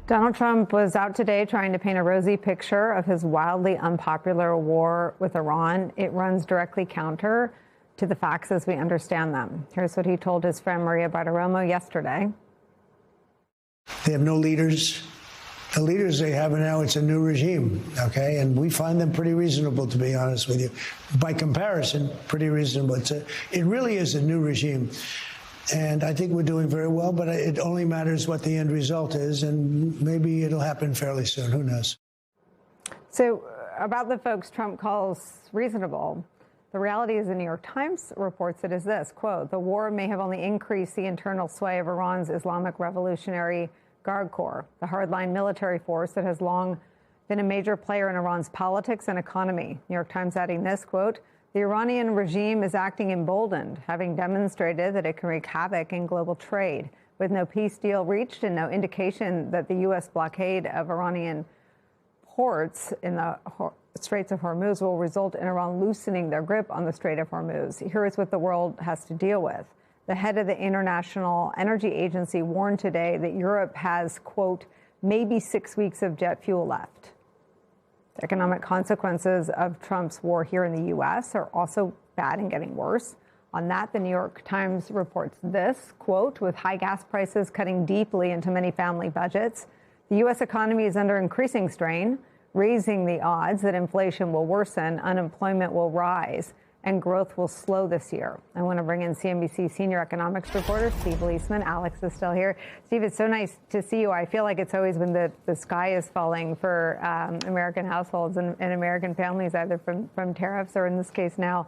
Donald Trump was out today trying to paint a rosy picture of his wildly unpopular war with Iran. It runs directly counter to the facts as we understand them. Here's what he told his friend Maria Bartiromo yesterday. They have no leaders. The leaders they have now, it's a new regime, okay? And we find them pretty reasonable, to be honest with you. By comparison, pretty reasonable. It really is a new regime. And I think we're doing very well, but it only matters what the end result is, and maybe it'll happen fairly soon. Who knows? So about the folks Trump calls reasonable, the reality is the New York Times reports it as this, quote, the war may have only increased the internal sway of Iran's Islamic Revolutionary Guard Corps, the hardline military force that has long been a major player in Iran's politics and economy. New York Times adding this, quote, the Iranian regime is acting emboldened, having demonstrated that it can wreak havoc in global trade. With no peace deal reached and no indication that the U.S. blockade of Iranian ports in the Straits of Hormuz will result in Iran loosening their grip on the Strait of Hormuz. Here is what the world has to deal with. The head of the International Energy Agency warned today that Europe has, quote, maybe 6 weeks of jet fuel left. The economic consequences of Trump's war here in the U.S. are also bad and getting worse. On that, the New York Times reports this, quote, with high gas prices cutting deeply into many family budgets, the U.S. economy is under increasing strain, raising the odds that inflation will worsen, unemployment will rise, and growth will slow this year. I want to bring in CNBC senior economics reporter Steve Liesman. Alex is still here. Steve, it's so nice to see you. I feel like it's always when the sky is falling for American households and American families, either from tariffs or in this case now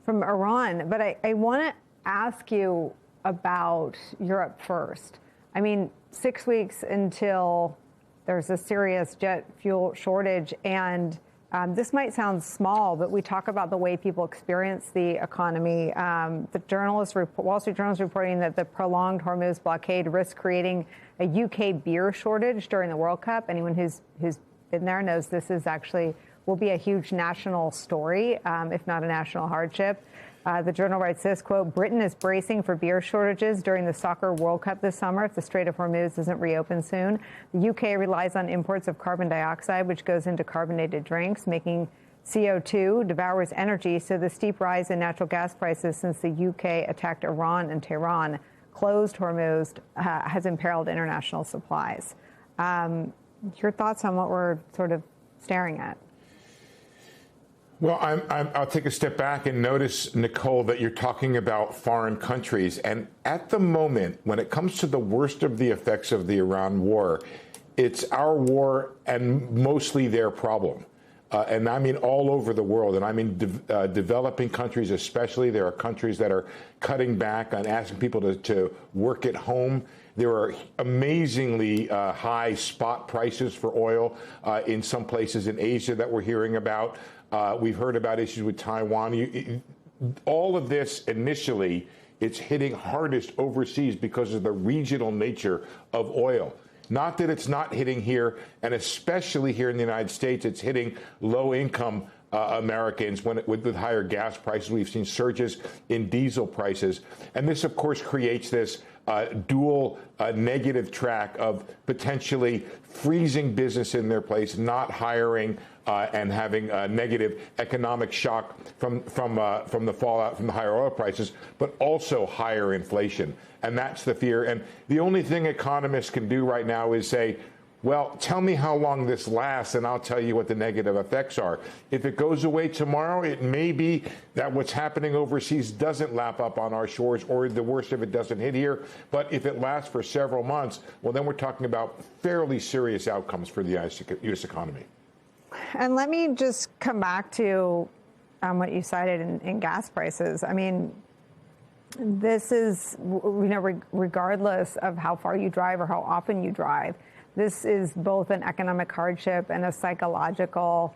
from Iran. But I want to ask you about Europe first. I mean, 6 weeks until there's a serious jet fuel shortage, and this might sound small, but we talk about the way people experience the economy. Wall Street Journal is reporting that the prolonged Hormuz blockade risks creating a UK beer shortage during the World Cup. Anyone who's been there knows this is actually will be a huge national story, if not a national hardship. The Journal writes this, quote, Britain is bracing for beer shortages during the Soccer World Cup this summer if the Strait of Hormuz doesn't reopen soon. The UK relies on imports of carbon dioxide, which goes into carbonated drinks, making CO2, devours energy. So the steep rise in natural gas prices since the UK attacked Iran and Tehran, closed Hormuz, has imperiled international supplies. Your thoughts on what we're sort of staring at? Well, I'll take a step back and notice, Nicole, that you're talking about foreign countries. And at the moment, when it comes to the worst of the effects of the Iran war, it's our war and mostly their problem. And I mean all over the world. And I mean developing countries especially. There are countries that are cutting back on asking people to work at home. There are amazingly high spot prices for oil in some places in Asia that we're hearing about. We've heard about issues with Taiwan. All of this initially, it's hitting hardest overseas because of the regional nature of oil. Not that it's not hitting here, and especially here in the United States, it's hitting low-income Americans with higher gas prices. We've seen surges in diesel prices. And this, of course, creates this dual negative track of potentially freezing business in their place, not hiring, and having a negative economic shock from the fallout from the higher oil prices, but also higher inflation. And that's the fear. And the only thing economists can do right now is say, well, tell me how long this lasts, and I'll tell you what the negative effects are. If it goes away tomorrow, it may be that what's happening overseas doesn't lap up on our shores, or the worst of it doesn't hit here. But if it lasts for several months, well, then we're talking about fairly serious outcomes for the U.S. economy. And let me just come back to what you cited in gas prices. I mean, this is, regardless of how far you drive or how often you drive, this is both an economic hardship and a psychological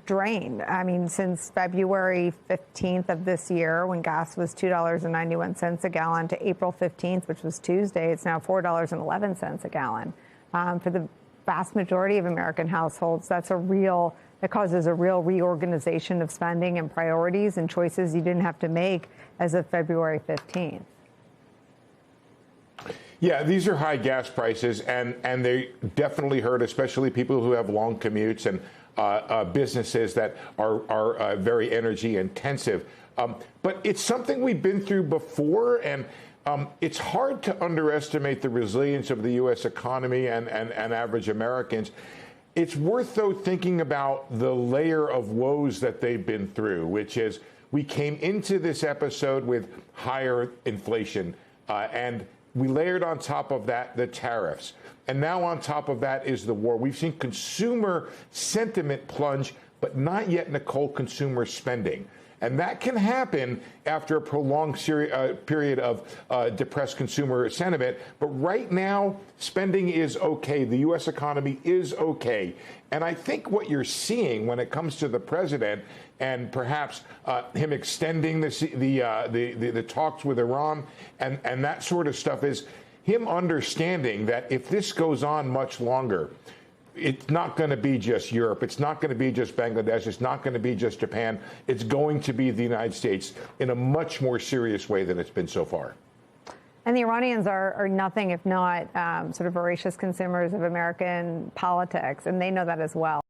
drain. I mean, since February 15th of this year, when gas was $2.91 a gallon, to April 15th, which was Tuesday, it's now $4.11 a gallon. For the vast majority of American households, that causes a real reorganization of spending and priorities and choices you didn't have to make as of February 15th. Yeah, these are high gas prices, and they definitely hurt, especially people who have long commutes and businesses that are very energy intensive. But it's something we've been through before, and it's hard to underestimate the resilience of the U.S. economy and average Americans. It's worth, though, thinking about the layer of woes that they've been through, which is we came into this episode with higher inflation, and we layered on top of that the tariffs. And now on top of that is the war. We've seen consumer sentiment plunge, but not yet, Nicole, consumer spending. And that can happen after a prolonged period of depressed consumer sentiment. But right now, spending is okay. The U.S. economy is okay. And I think what you're seeing when it comes to the president and perhaps him extending the talks with Iran and that sort of stuff is him understanding that if this goes on much longer, it's not going to be just Europe. It's not going to be just Bangladesh. It's not going to be just Japan. It's going to be the United States in a much more serious way than it's been so far. And the Iranians are nothing if not sort of voracious consumers of American politics, and they know that as well.